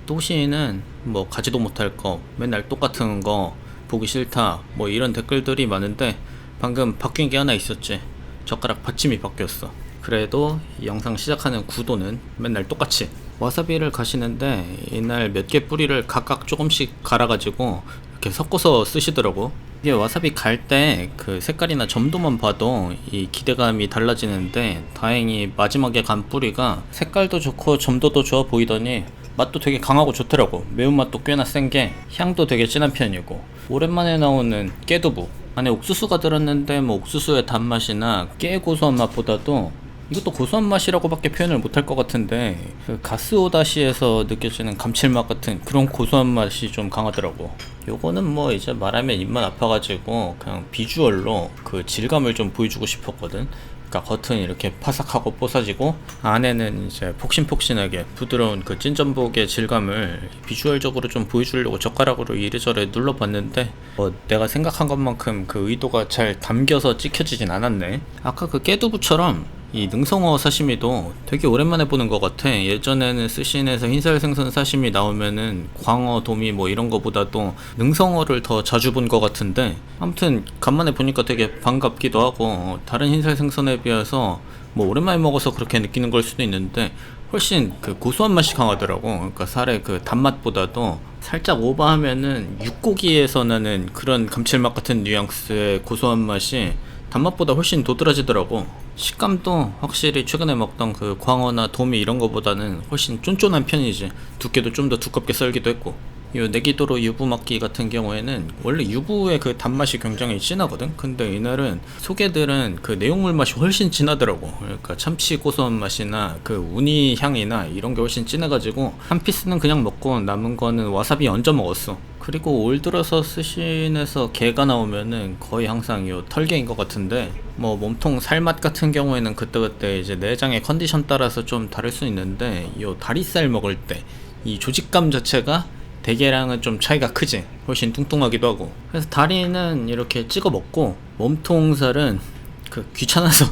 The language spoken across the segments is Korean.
또시는 뭐 가지도 못할 거, 맨날 똑같은 거 보기 싫다, 뭐 이런 댓글들이 많은데 방금 바뀐 게 하나 있었지. 젓가락 받침이 바뀌었어. 그래도 이 영상 시작하는 구도는 맨날 똑같이 와사비를 가시는데 이날 몇 개 뿌리를 각각 조금씩 갈아가지고 이렇게 섞어서 쓰시더라고. 이게 와사비 갈 때 그 색깔이나 점도만 봐도 이 기대감이 달라지는데, 다행히 마지막에 간 뿌리가 색깔도 좋고 점도도 좋아 보이더니 맛도 되게 강하고 좋더라고. 매운맛도 꽤나 센 게 향도 되게 진한 편이고, 오랜만에 나오는 깨두부 안에 옥수수가 들었는데 뭐 옥수수의 단맛이나 깨 고소한 맛보다도 이것도 고소한 맛이라고 밖에 표현을 못할 것 같은데, 그 가스오다시에서 느껴지는 감칠맛 같은 그런 고소한 맛이 좀 강하더라고. 요거는 뭐 이제 말하면 입만 아파가지고 그냥 비주얼로 그 질감을 좀 보여주고 싶었거든. 그러니까 겉은 이렇게 파삭하고 뽀사지고 안에는 이제 폭신폭신하게 부드러운 그 찐전복의 질감을 비주얼적으로 좀 보여주려고 젓가락으로 이래저래 눌러봤는데, 내가 생각한 것만큼 그 의도가 잘 담겨서 찍혀지진 않았네. 아까 그 깨두부처럼 이 능성어 사시미도 되게 오랜만에 보는 것 같아. 예전에는 스시인에서 흰살 생선 사시미 나오면은 광어, 도미 뭐 이런 거보다도 능성어를 더 자주 본 것 같은데, 아무튼 간만에 보니까 되게 반갑기도 하고, 다른 흰살 생선에 비해서 뭐 오랜만에 먹어서 그렇게 느끼는 걸 수도 있는데 훨씬 그 고소한 맛이 강하더라고. 그러니까 살의 그 단맛보다도 살짝 오버하면은 육고기에서 나는 그런 감칠맛 같은 뉘앙스의 고소한 맛이 단맛보다 훨씬 도드라지더라고. 식감도 확실히 최근에 먹던 그 광어나 도미 이런 거보다는 훨씬 쫀쫀한 편이지. 두께도 좀 더 두껍게 썰기도 했고, 요 내기도로 유부막기 같은 경우에는 원래 유부의 그 단맛이 굉장히 진하거든. 근데 이날은 소개들은 그 내용물 맛이 훨씬 진하더라고. 그러니까 참치 고소한 맛이나 그 우니 향이나 이런 게 훨씬 진해가지고 한 피스는 그냥 먹고 남은 거는 와사비 얹어 먹었어. 그리고 올 들어서 스시인에서 게가 나오면은 거의 항상 요 털게인 것 같은데, 뭐 몸통 살맛 같은 경우에는 그때그때 이제 내장의 컨디션 따라서 좀 다를 수 있는데, 요 다리살 먹을 때 이 조직감 자체가 대게랑은 좀 차이가 크지. 훨씬 뚱뚱하기도 하고. 그래서 다리는 이렇게 찍어 먹고, 몸통살은 그 귀찮아서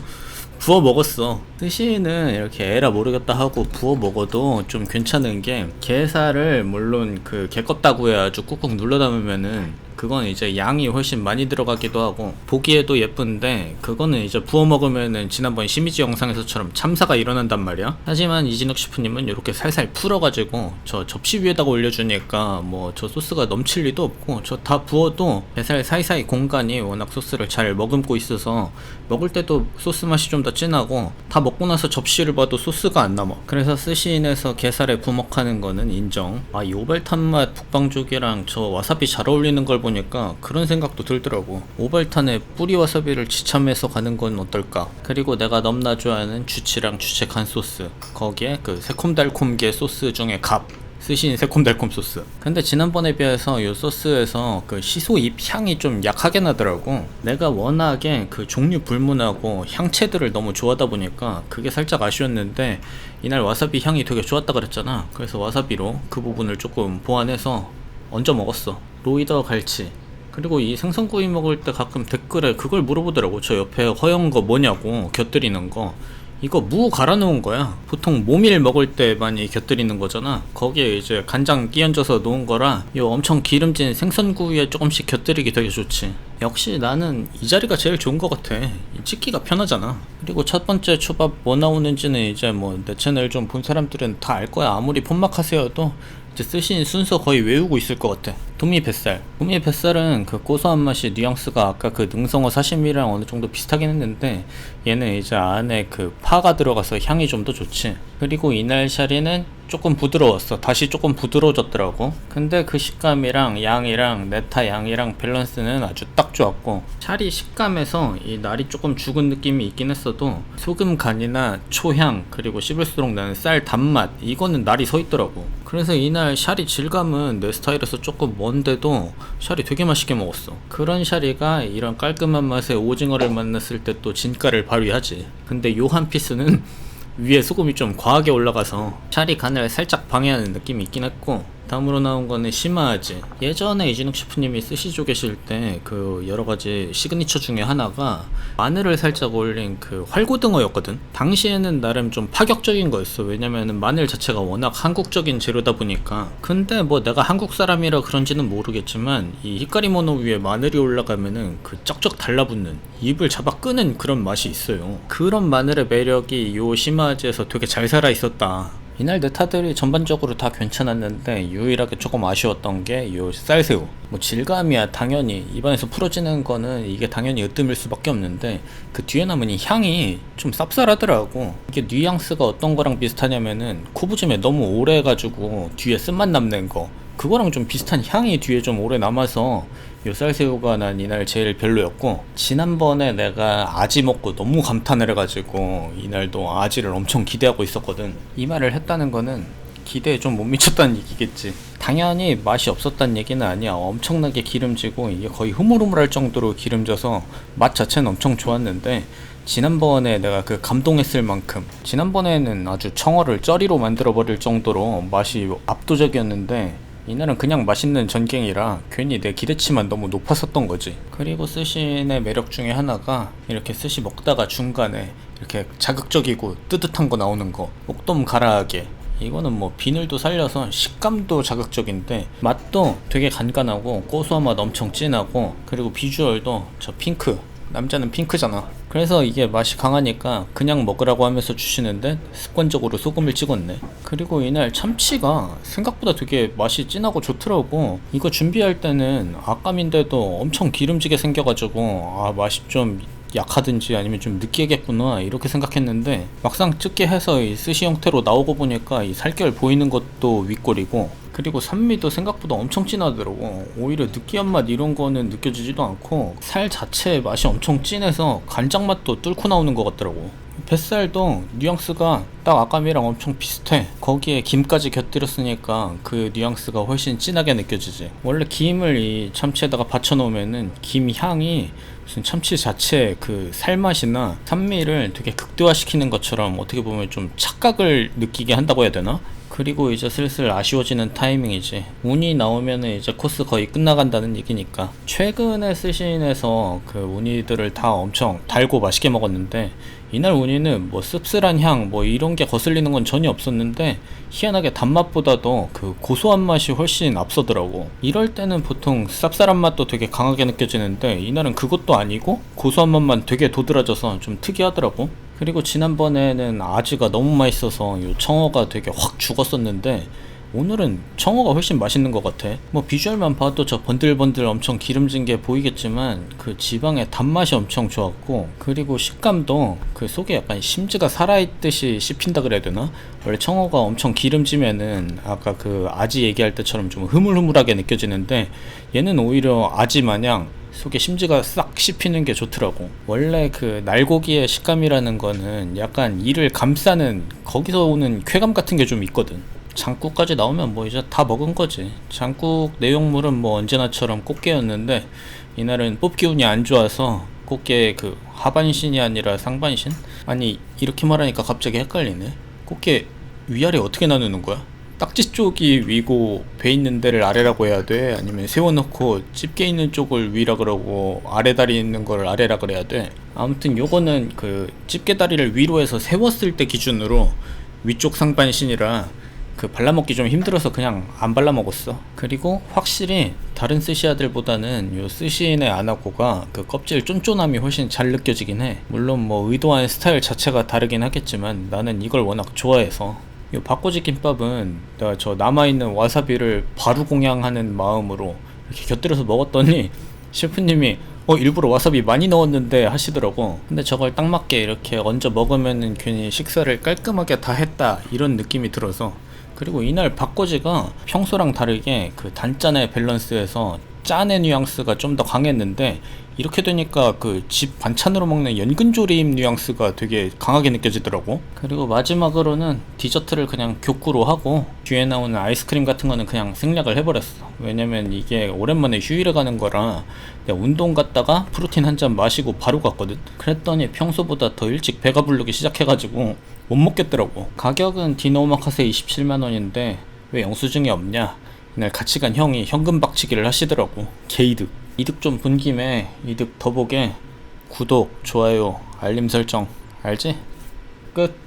부어 먹었어. 스시는 이렇게 에라 모르겠다 하고 부어 먹어도 좀 괜찮은 게, 게살을 물론 그 게껍다구에 아주 꾹꾹 눌러 담으면은 그건 이제 양이 훨씬 많이 들어가기도 하고 보기에도 예쁜데, 그거는 이제 부어 먹으면은 지난번 시미지 영상에서처럼 참사가 일어난단 말이야. 하지만 이진욱 셰프님은 이렇게 살살 풀어가지고 저 접시 위에다가 올려주니까 뭐 저 소스가 넘칠 리도 없고, 저 다 부어도 게살 사이사이 공간이 워낙 소스를 잘 머금고 있어서 먹을 때도 소스 맛이 좀 더 진하고, 다 먹고 나서 접시를 봐도 소스가 안 남아. 그래서 스시인에서 게살에 부먹하는 거는 인정. 이 오발탄 맛 북방죽이랑 저 와사비 잘 어울리는 걸 보니까 그런 생각도 들더라고. 오발탄에 뿌리 와사비를 지참해서 가는 건 어떨까. 그리고 내가 넘나 좋아하는 주치랑 주체 간 소스, 거기에 그 새콤달콤게 소스 중에 갑, 스시인 새콤달콤 소스. 근데 지난번에 비해서 이 소스에서 그 시소 잎 향이 좀 약하게 나더라고. 내가 워낙에 그 종류 불문하고 향채들을 너무 좋아하다 보니까 그게 살짝 아쉬웠는데, 이날 와사비 향이 되게 좋았다 그랬잖아. 그래서 와사비로 그 부분을 조금 보완해서 얹어 먹었어. 로이더 갈치. 그리고 이 생선구이 먹을 때 가끔 댓글에 그걸 물어보더라고. 저 옆에 허연 거 뭐냐고, 곁들이는 거. 이거 무 갈아 놓은 거야. 보통 모밀 먹을 때 많이 곁들이는 거잖아. 거기에 이제 간장 끼얹어서 놓은 거라 이 엄청 기름진 생선구이에 조금씩 곁들이기 되게 좋지. 역시 나는 이 자리가 제일 좋은 것 같아. 찍기가 편하잖아. 그리고 첫 번째 초밥 뭐 나오는지는 이제 뭐 내 채널 좀 본 사람들은 다 알 거야. 아무리 폰막하세요도 이제 쓰신 순서 거의 외우고 있을 것 같아. 도미 뱃살. 도미 뱃살은 그 고소한 맛이 뉘앙스가 아까 그 능성어 사시미랑 어느 정도 비슷하긴 했는데, 얘는 이제 안에 그 파가 들어가서 향이 좀 더 좋지. 그리고 이날 샤리는 조금 부드러웠어. 다시 조금 부드러워졌더라고. 근데 그 식감이랑 양이랑 네타 양이랑 밸런스는 아주 딱 좋았고, 샤리 식감에서 이 날이 조금 죽은 느낌이 있긴 했어도 소금 간이나 초향, 그리고 씹을수록 나는 쌀 단맛, 이거는 날이 서 있더라고. 그래서 이날 샤리 질감은 내 스타일에서 조금 먼데도 샤리 되게 맛있게 먹었어. 그런 샤리가 이런 깔끔한 맛의 오징어를 만났을 때 또 진가를 발휘하지. 근데 요 한 피스는 위에 소금이 좀 과하게 올라가서 샤리 간을 살짝 방해하는 느낌이 있긴 했고, 다음으로 나온 거는 시마아지. 예전에 이진욱 셰프님이 스시조 계실 때 그 여러가지 시그니처 중에 하나가 마늘을 살짝 올린 그 활고등어였거든. 당시에는 나름 좀 파격적인 거였어. 왜냐면은 마늘 자체가 워낙 한국적인 재료다 보니까. 근데 뭐 내가 한국 사람이라 그런지는 모르겠지만 이 히카리모노 위에 마늘이 올라가면은 그 쩍쩍 달라붙는, 입을 잡아 끄는 그런 맛이 있어요. 그런 마늘의 매력이 요 시마아지에서 되게 잘 살아 있었다. 이날 네타들이 전반적으로 다 괜찮았는데 유일하게 조금 아쉬웠던 게 요 쌀새우. 뭐 질감이야 당연히 입안에서 풀어지는 거는 이게 당연히 으뜸일 수밖에 없는데 그 뒤에 남은 이 향이 좀 쌉쌀하더라고. 이게 뉘앙스가 어떤 거랑 비슷하냐면은 코부짐에 너무 오래 해가지고 뒤에 쓴맛 남는 거, 그거랑 좀 비슷한 향이 뒤에 좀 오래 남아서 요 쌀새우가 난 이날 제일 별로였고, 지난번에 내가 아지 먹고 너무 감탄을 해가지고 이날도 아지를 엄청 기대하고 있었거든. 이 말을 했다는 거는 기대에 좀 못 미쳤다는 얘기겠지. 당연히 맛이 없었다는 얘기는 아니야. 엄청나게 기름지고 이게 거의 흐물흐물할 정도로 기름져서 맛 자체는 엄청 좋았는데, 지난번에 내가 그 감동했을 만큼, 지난번에는 아주 청어를 쩌리로 만들어버릴 정도로 맛이 압도적이었는데 이날은 그냥 맛있는 전갱이라 괜히 내 기대치만 너무 높았었던 거지. 그리고 스시의 매력 중에 하나가 이렇게 스시 먹다가 중간에 이렇게 자극적이고 뜨뜻한 거 나오는 거, 목돔 가라하게. 이거는 뭐 비늘도 살려서 식감도 자극적인데 맛도 되게 간간하고 고소한 맛 엄청 진하고, 그리고 비주얼도 저 핑크, 남자는 핑크잖아. 그래서 이게 맛이 강하니까 그냥 먹으라고 하면서 주시는데 습관적으로 소금을 찍었네. 그리고 이날 참치가 생각보다 되게 맛이 진하고 좋더라고. 이거 준비할 때는 아까인데도 엄청 기름지게 생겨가지고 아 맛이 좀 약하든지 아니면 좀 느끼하겠구나 이렇게 생각했는데, 막상 찌게 해서 이 스시 형태로 나오고 보니까 이 살결 보이는 것도 윗골이고, 그리고 산미도 생각보다 엄청 진하더라고. 오히려 느끼한 맛 이런 거는 느껴지지도 않고 살 자체의 맛이 엄청 진해서 간장 맛도 뚫고 나오는 것 같더라고. 뱃살도 뉘앙스가 딱 아까미랑 엄청 비슷해. 거기에 김까지 곁들였으니까 그 뉘앙스가 훨씬 진하게 느껴지지. 원래 김을 이 참치에다가 받쳐놓으면은 김 향이 무슨 참치 자체 그 살맛이나 산미를 되게 극대화시키는 것처럼 어떻게 보면 좀 착각을 느끼게 한다고 해야 되나? 그리고 이제 슬슬 아쉬워지는 타이밍이지. 운이 나오면은 이제 코스 거의 끝나간다는 얘기니까. 최근에 스시인에서 그 우니들을 다 엄청 달고 맛있게 먹었는데, 이날 우니는 뭐 씁쓸한 향 뭐 이런 게 거슬리는 건 전혀 없었는데 희한하게 단맛보다도 그 고소한 맛이 훨씬 앞서더라고. 이럴 때는 보통 쌉쌀한 맛도 되게 강하게 느껴지는데 이날은 그것도 아니고 고소한 맛만 되게 도드라져서 좀 특이하더라고. 그리고 지난번에는 아지가 너무 맛있어서 요 청어가 되게 확 죽었었는데 오늘은 청어가 훨씬 맛있는 것 같아. 뭐 비주얼만 봐도 저 번들번들 엄청 기름진 게 보이겠지만 그 지방의 단맛이 엄청 좋았고, 그리고 식감도 그 속에 약간 심지가 살아있듯이 씹힌다 그래야 되나? 원래 청어가 엄청 기름지면은 아까 그 아지 얘기할 때처럼 좀 흐물흐물하게 느껴지는데 얘는 오히려 아지 마냥 속에 심지가 싹 씹히는 게 좋더라고. 원래 그 날고기의 식감이라는 거는 약간 이를 감싸는 거기서 오는 쾌감 같은 게 좀 있거든. 장국까지 나오면 뭐 이제 다 먹은 거지. 장국 내용물은 뭐 언제나처럼 꽃게였는데 이날은 뽑기 운이 안 좋아서 꽃게 그 하반신이 아니라 상반신? 아니 이렇게 말하니까 갑자기 헷갈리네. 꽃게 위아래 어떻게 나누는 거야? 딱지 쪽이 위고 배 있는 데를 아래라고 해야 돼? 아니면 세워놓고 집게 있는 쪽을 위라 그러고 아래 다리 있는 걸 아래라 그래야 돼? 아무튼 요거는 그 집게 다리를 위로 해서 세웠을 때 기준으로 위쪽 상반신이라 그 발라먹기 좀 힘들어서 그냥 안 발라먹었어. 그리고 확실히 다른 스시아들보다는 요 스시인의 아나고가 그 껍질 쫀쫀함이 훨씬 잘 느껴지긴 해. 물론 뭐 의도한 스타일 자체가 다르긴 하겠지만 나는 이걸 워낙 좋아해서. 요 바꼬지 김밥은 내가 저 남아있는 와사비를 바로 공양하는 마음으로 이렇게 곁들여서 먹었더니 셰프님이 일부러 와사비 많이 넣었는데 하시더라고. 근데 저걸 딱 맞게 이렇게 얹어 먹으면은 괜히 식사를 깔끔하게 다 했다 이런 느낌이 들어서. 그리고 이날 바꼬지가 평소랑 다르게 그 단짠의 밸런스에서 짠의 뉘앙스가 좀 더 강했는데 이렇게 되니까 그 집 반찬으로 먹는 연근조림 뉘앙스가 되게 강하게 느껴지더라고. 그리고 마지막으로는 디저트를 그냥 교쿠로 하고 뒤에 나오는 아이스크림 같은 거는 그냥 생략을 해버렸어. 왜냐면 이게 오랜만에 휴일에 가는 거라 내가 운동 갔다가 프로틴 한 잔 마시고 바로 갔거든. 그랬더니 평소보다 더 일찍 배가 부르기 시작해가지고 못 먹겠더라고. 가격은 디노 오마카세 27만원인데 왜 영수증이 없냐? 그날 같이 간 형이 현금 박치기를 하시더라고. 개이득. 이득 좀 본 김에 이득 더 보게 구독, 좋아요, 알림 설정 알지? 끝.